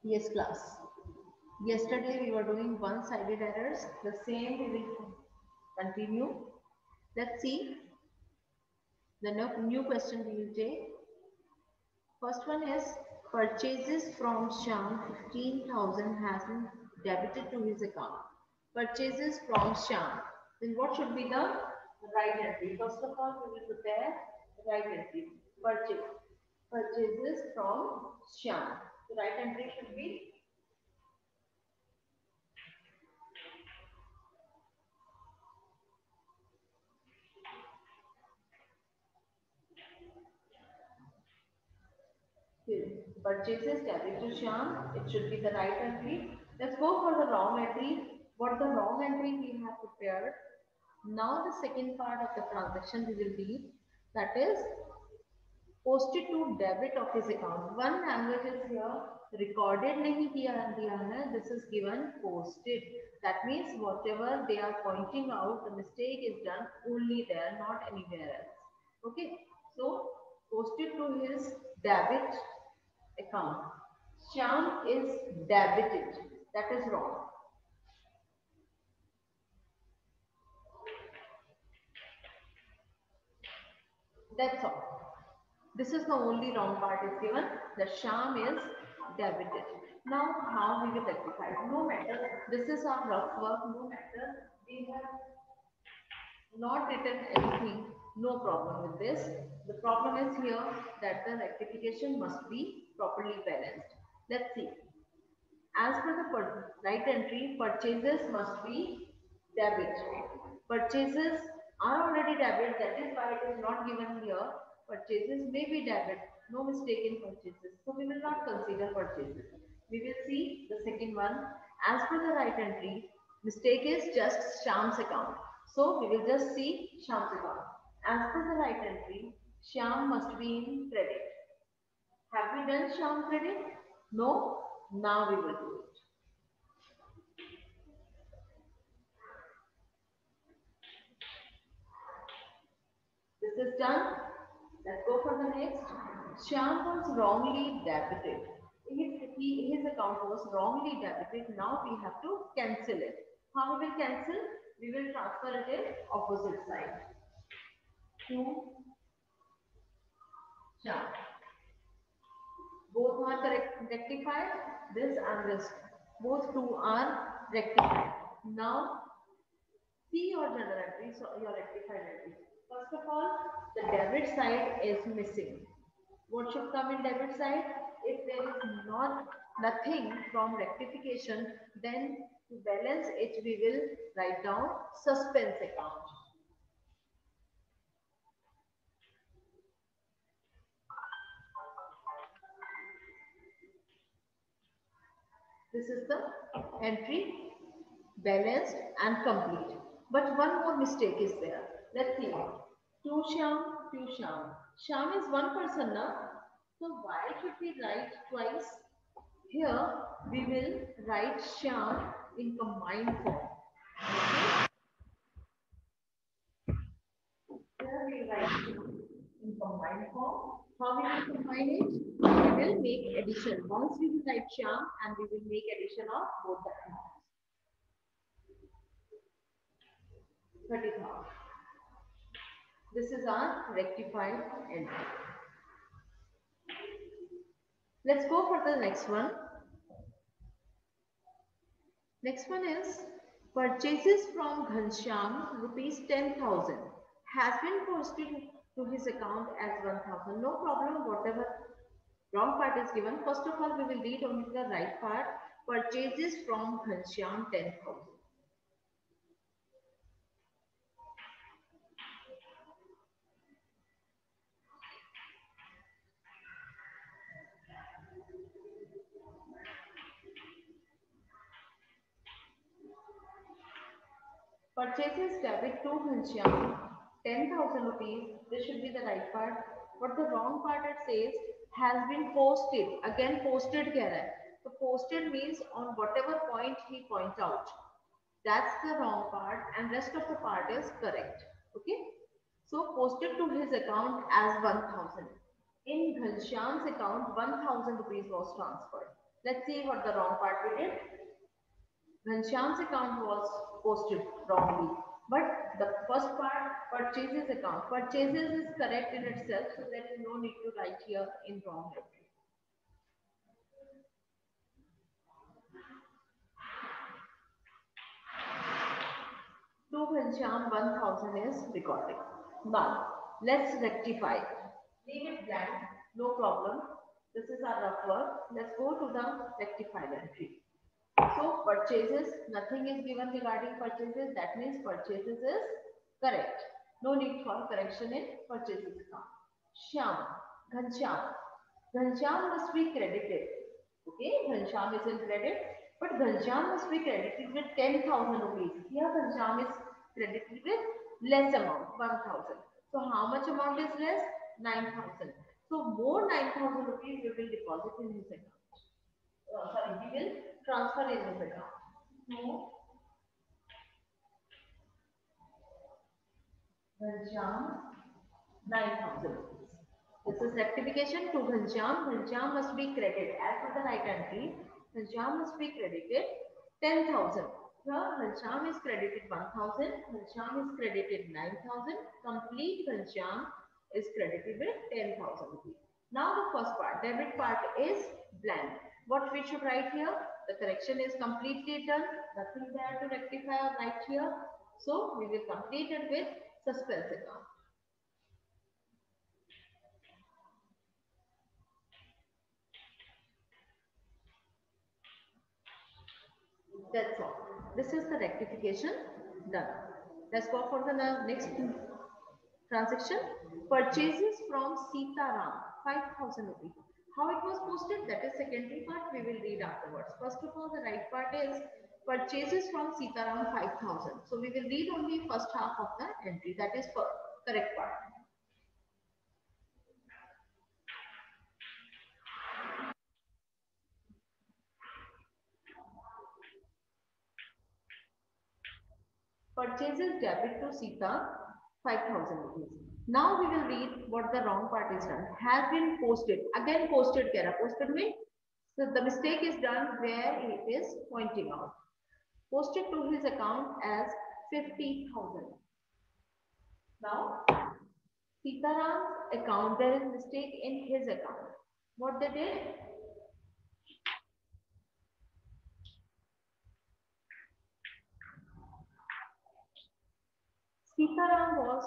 Yes, class. Yesterday we were doing one-sided errors. The same we will continue. Let's see the new question we will take. First one is purchases from Shyam 15,000 has been debited to his account. Purchases from Shyam. Then what should be the right entry? First of all, we will prepare the right entry. Purchase. Purchases from Shyam. The right entry should be purchases debit to Shyam. It should be the right entry. Let's go for the wrong entry. What the wrong entry we have prepared. Now the second part of the transaction we will read, that is posted to debit of his account. One language is here recorded नहीं किया दिया है. This is given posted. That means whatever they are pointing out, the mistake is done only there, not anywhere else. Okay. So posted to his debit account. Shyam is debited. That is wrong. That's all. This is the only wrong part is given. The Shyam is debited. Now, how we will rectify it? No matter. This is our rough work. No matter. We have not written anything. No problem with this. The problem is here that the rectification must be properly balanced. Let's see. As per the right entry, purchases must be debit. Purchases are already debit, that is why it is not given here. Purchases may be debit, no mistake in purchases. So we will not consider purchases. We will see the second one. As per the right entry, mistake is just Shyam's account. So we will just see Shyam's account. As per the right entry, Shyam must be in credit. Have we done Shyam credit? No. Now we will do it. This is done. Let's go for the next. Shyam was wrongly debited. His account was wrongly debited. Now we have to cancel it. How we will cancel? We will transfer it in opposite side to Shyam. Both are rectified. This and this. Both two are rectified. Now see your journal entries, so your rectified entries. First of all, the debit side is missing. What should come in debit side? If there is not nothing from rectification, then to balance it, we will write down suspense account. This is the entry balanced and complete. But one more mistake is there. Let's see. To Shyam, to Shyam. Shyam is one person now. So why should we write twice? Here we will write Shyam in combined form. Okay? Here we write in combined form. How we will combine it? We will make addition. Once we will write Shyam and we will make addition of both the amounts. 30,000. This is our rectified entry. Let's go for the next one. Next one is purchases from Ghanshyam rupees 10,000 has been posted to his account as 1,000. No problem, whatever wrong part is given. First of all, we will read only the right part. Purchases from Ghanshyam 10,000. Purchases debit to Ghanshyam 10,000 rupees. This should be the right part. But the wrong part it says has been posted. Again, posted kya hai? So posted means on whatever point he points out. That's the wrong part and rest of the part is correct. Okay. So posted to his account as 1,000. In Ghanshyam's account, 1,000 rupees was transferred. Let's see what the wrong part we did. Ghanshyam's account was posted wrongly. But the first part, purchases account. Purchases is correct in itself, so there is no need to write here in wrong entry. To Ghanshyam 1000 is recorded. Now, let's rectify. Leave it blank, no problem. This is our rough work. Let's go to the rectified entry. So, purchases, nothing is given regarding purchases. That means purchases is correct. No need for correction in purchases account. Shyam, Ghanshyam. Ghanshyam must be credited. Okay, Ghanshyam is in credit, but Ghanshyam must be credited with 10,000 rupees. Here Ghanshyam is credited with less amount, 1,000. So how much amount is less? 9,000. So more 9,000 rupees we will deposit in his account. Sorry, we will transfer in his account. So Ghanshyam 9,000 rupees. This is rectification to Ghanshyam. Ghanshyam must be credited as per the right entry. Ghanshyam must be credited 10,000. Here Ghanshyam is credited 1,000. Ghanshyam is credited 9,000. Complete Ghanshyam is credited with 10,000 rupees. Now the first part, debit part is blank. What we should write here? The correction is completely done. Nothing there to rectify or write here. So we will complete it with suspense account. That's all. This is the rectification done. Let's go for the next transaction. Purchases from Sitaram, 5,000 rupees. How it was posted, that is secondary part, we will read afterwards. First of all, the right part is purchases from Sitaram 5,000. So we will read only first half of the entry, that is for correct part. Purchases debit to Sita 5,000 rupees. Now we will read what the wrong part is done. Has been posted. Again posted kya raha? Posted means so the mistake is done where it is pointing out. Posted to his account as 50,000. Now Sitaram's account, there is mistake in his account. What they did? Sitaram was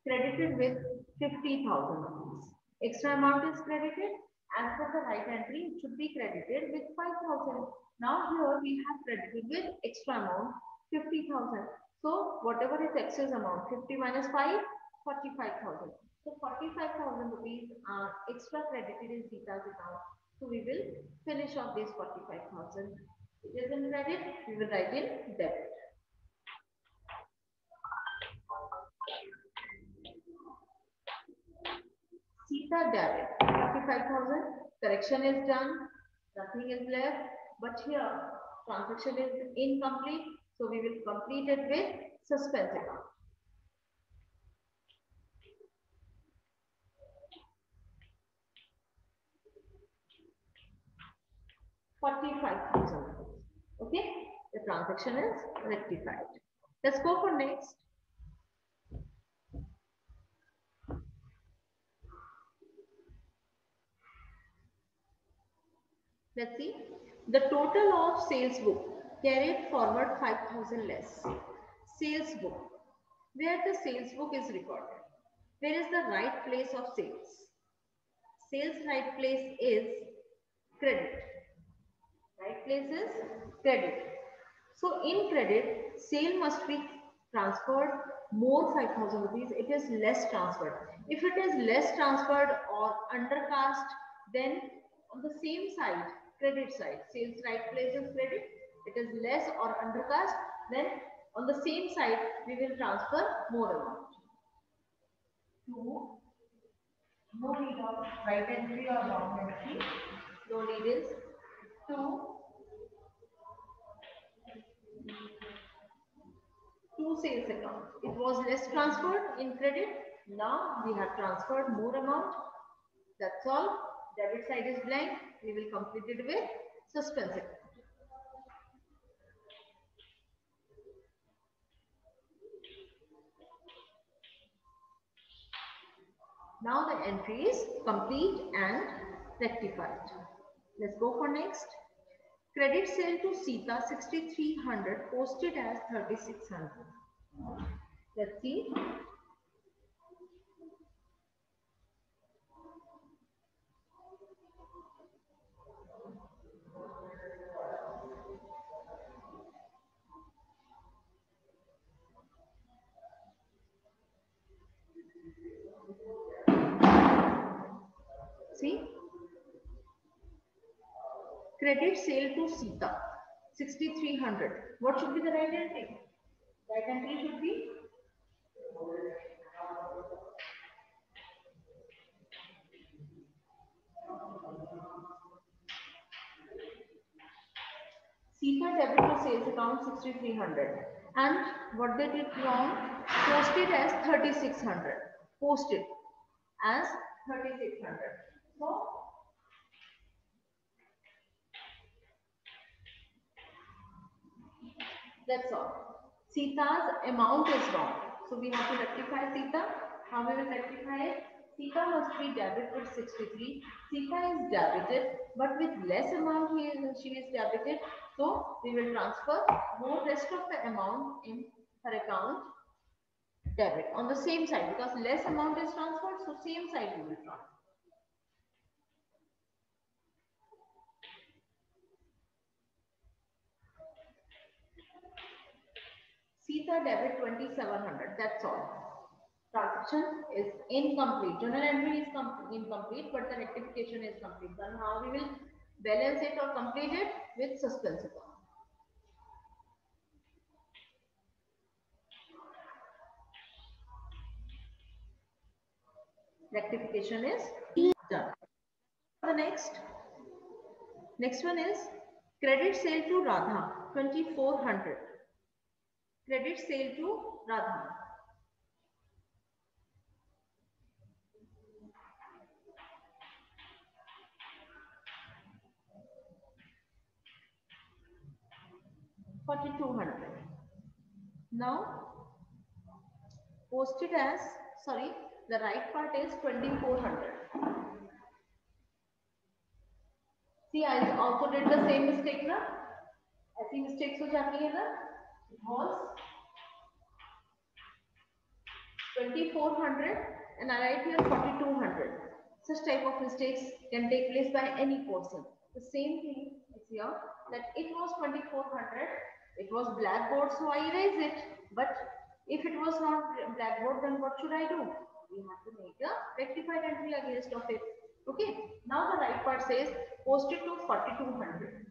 credited with 50,000 rupees. Extra amount is credited. As per the right entry, it should be credited with 5,000. Now here we have credited with extra amount 50,000. So whatever is excess amount, 50 minus 5, 45,000. So 45,000 rupees are extra credited in Sita's account. So we will finish off this 45,000. It is in credit, we will write in debit. Sita debit 45,000. Correction is done. Nothing is left. But here transaction is incomplete. So we will complete it with suspense account. $45,000. Okay. The transaction is rectified. Let's go for next. Let's see. The total of sales book carried forward 5,000 less. Sales book. Where the sales book is recorded. Where is the right place of sales? Sales right place is credit. Right place is credit. So in credit, sale must be transferred more 5,000 rupees. It is less transferred. If it is less transferred or undercast, then on the same side, credit side, sales right place is credit. It is less or undercast, then on the same side, we will transfer more amount. No need of right entry or wrong entry. No need is to sales account. It was less transferred in credit. Now we have transferred more amount. That's all. Debit side is blank. We will complete it with suspense account. Now the entry is complete and rectified. Let's go for next. Credit sale to Sita 6300 posted as 3600. Let's see. See, credit sale to Sita 6300. What should be the right entry? Right entry should be Sita debit to sales account 6300. And what they did wrong? Posted as 3600. Posted as 3600. So that's all. Sita's amount is wrong. So we have to rectify Sita. How we will rectify it? Sita must be debit with 63. Sita is debited, but with less amount she is debited. So we will transfer more rest of the amount in her account debit on the same side, because less amount is transferred. So same side we will transfer. Sita debit 2700. That's all. Transaction is incomplete. Journal entry is incomplete, but the rectification is complete. Then how we will balance it or complete it? With suspense account. Rectification is done. The next one is credit sale to Radha 2400. Credit sale to Radha. $4,200. Now posted as, sorry, the right part is 2400. See, I also did the same mistake ना. ऐसी mistakes हो जाती है ना. It was 2400 and I write here 4200. Such type of mistakes can take place by any person. The same thing is here, that it was 2400. It was blackboard, so I erase it. But if it was not blackboard, then what should I do? We have to make a rectified entry against of it. Okay. Now the right part says posted to 4200.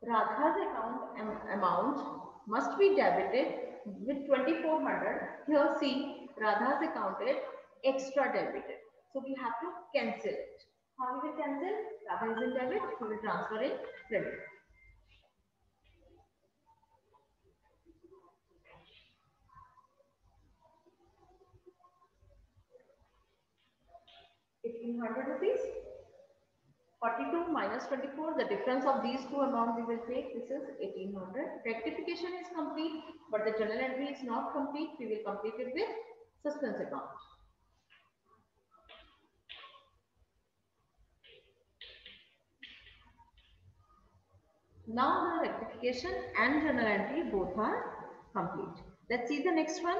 Radha's account amount must be debited with 2400. Here see, Radha's account is extra debited. So we have to cancel it. How we will cancel? Radha is in debit, we will transfer in credit. ₹1,800. 42 minus 24, the difference of these two amounts we will take. This is 1800. Rectification is complete, but the journal entry is not complete. We will complete it with suspense account. Now the rectification and journal entry both are complete. Let's see the next one.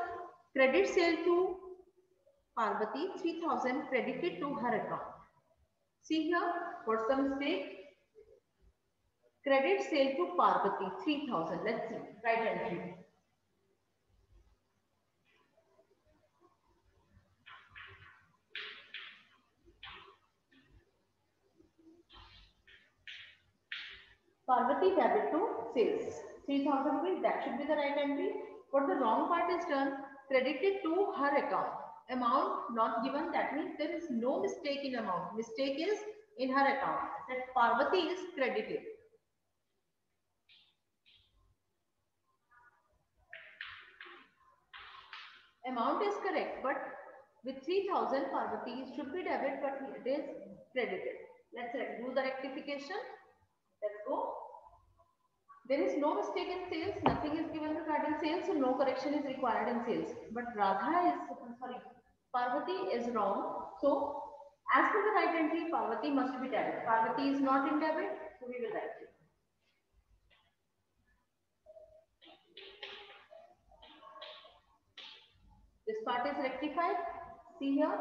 Credit sale to Parvati 3000 credited to her account. See here, what's the mistake? Credit sale to Parvati 3000. Let's see. Right entry. Parvati debit to sales 3000 rupees. That should be the right entry. But the wrong part is done. Credited to her account. Amount not given. That means there is no mistake in amount. Mistake is in her account. That Parvati is credited. Amount is correct, but with 3000 Parvati should be debit, but it is credited. Let's do the rectification. Let's go. There is no mistake in sales, nothing is given regarding sales, so no correction is required in sales. But Parvati is wrong. So as per the right entry, Parvati must be debit. Parvati is not in debit, so we will write it. This part is rectified. See here,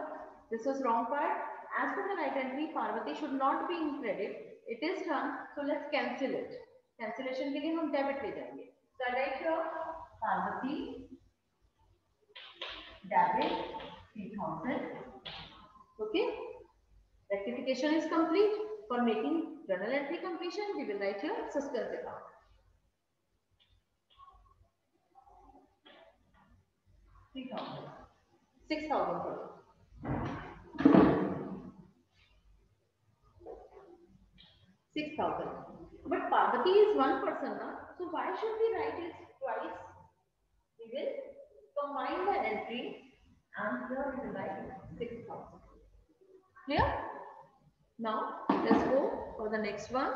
this is wrong part. As per the right entry, Parvati should not be in credit. It is done, so let's cancel it. Cancellation के लिए हम debit ले जाएंगे. So I write here Parvati debit 3000. Okay. Rectification is complete. For making journal entry completion, we will write here suspense account. 3000. 6000. 6000. But Parvati is one person, na? So why should we write it twice? We will combine the entry and here we will write 6000. Clear? Now let's go for the next one.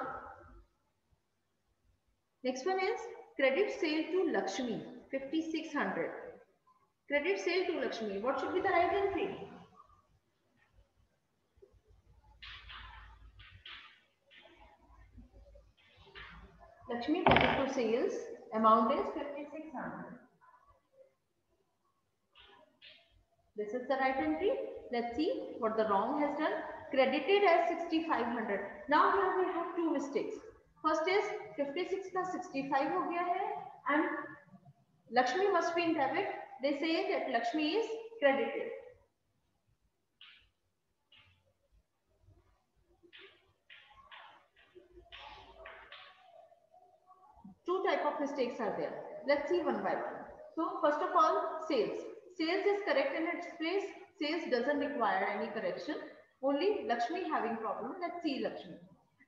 Next one is credit sale to Lakshmi 5600. Credit sale to Lakshmi. What should be the right entry? Lakshmi credit to sales amount is 5600. This is the right entry. Let's see what the wrong has done. Credited as 6500. Now here we have two mistakes. First is 56 का 65 हो गया है and Lakshmi must be in debit. They say that Lakshmi is credited. Two type of mistakes are there. Let's see one by one. So first of all, sales. Sales is correct in its place. Sales doesn't require any correction. Only Lakshmi having problem. Let's see Lakshmi.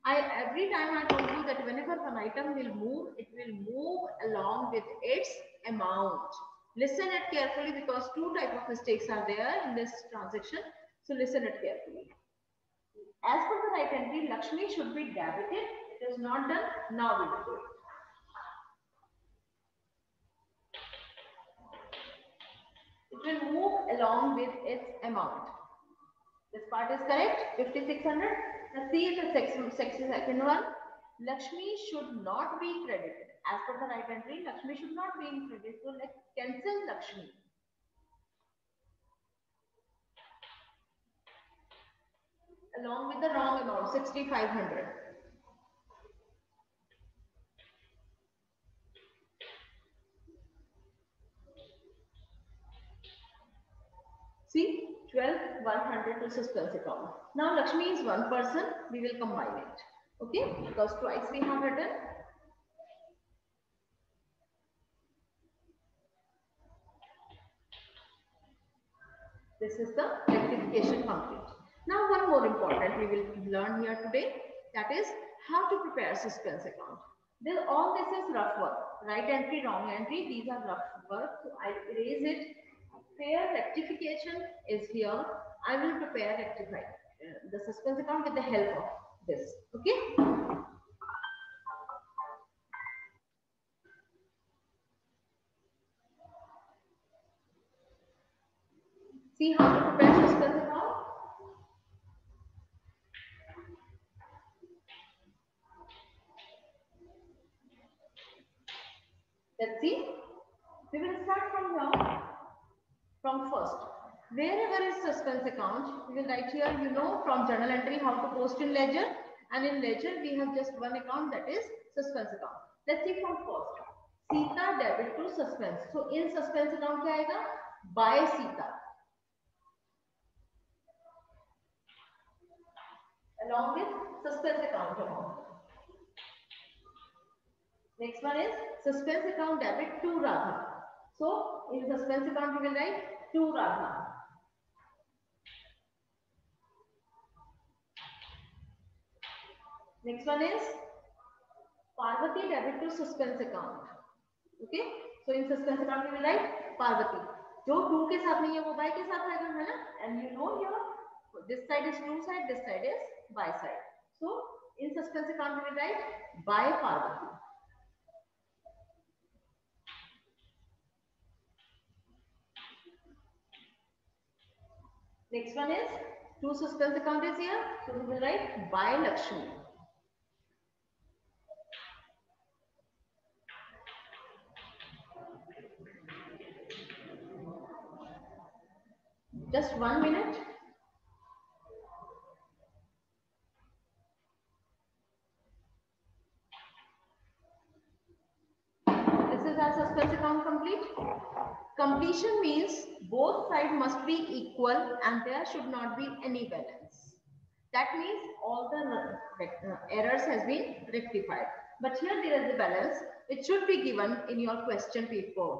Every time I told you that whenever one item will move, it will move along with its amount. Listen it carefully because two type of mistakes are there in this transaction. So listen it carefully. As per the right entry, Lakshmi should be debited. It is not done. Now we will do it. It will move along with its amount. This part is correct. 5600. Let's see the second one. Lakshmi should not be credited. As per the right entry, Lakshmi should not be in credit. So let's cancel Lakshmi. Along with the wrong amount, 6500. See, 12,100 to suspense account. Now Lakshmi is one person. We will combine it. Okay, because twice we have written. This is the rectification complete. Now one more important we will learn here today, that is how to prepare suspense account. All this is rough work. Right entry, wrong entry, these are rough work. So I erase it. Fair rectification is here. I will rectify the suspense account with the help of this. Okay. See how to prepare suspense account. Let's see. We will start from here. From first, wherever is suspense account, we will write here, you know, from journal entry how to post in ledger, and in ledger we have just one account, that is suspense account. Let's see from first. Sita debit to suspense. So in suspense account क्या आएगा? By Sita. Along with suspense account amount. Next one is suspense account debit to Radha. So in suspense account we will write to Radha. Next one is Parvati debit to suspense account. Okay. So in suspense account we will write Parvati. जो to के साथ नहीं है वो bye के साथ आएगा, है ना. And you know your this side is true side, this side is by side. So in suspense account we will write by Parvati. Next one is two suspense account is here, so we will write by Lakshmi. Just 1 minute. This is our suspense account complete. Completion means both sides must be equal and there should not be any balance. That means all the errors has been rectified. But here there is a balance. It should be given in your question paper.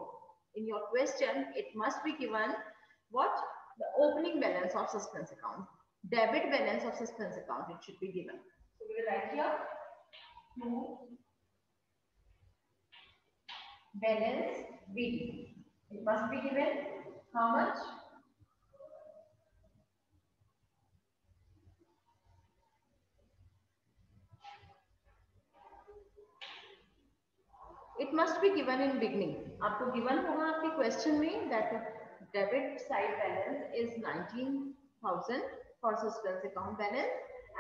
In your question, it must be given what? The opening balance of suspense account. Debit balance of suspense account, it should be given. So we will write here 2 balance BD. It must be given how much? It must be given in beginning. आपको given होगा आपके question में that debit side balance is 19,000 for suspense account balance,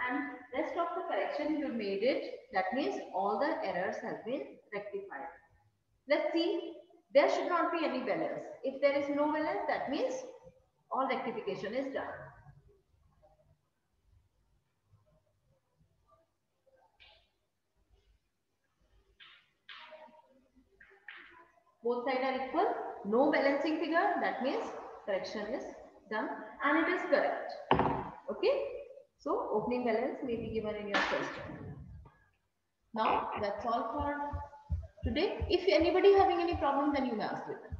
and rest of the correction you made it. That means all the errors have been rectified. Let's see. There should not be any balance. If there is no balance, that means all rectification is done. Both sides are equal, no balancing figure, that means correction is done and it is correct. Okay, so opening balance may be given in your question. Now that's all for today. If anybody having any problem, then you may ask with them.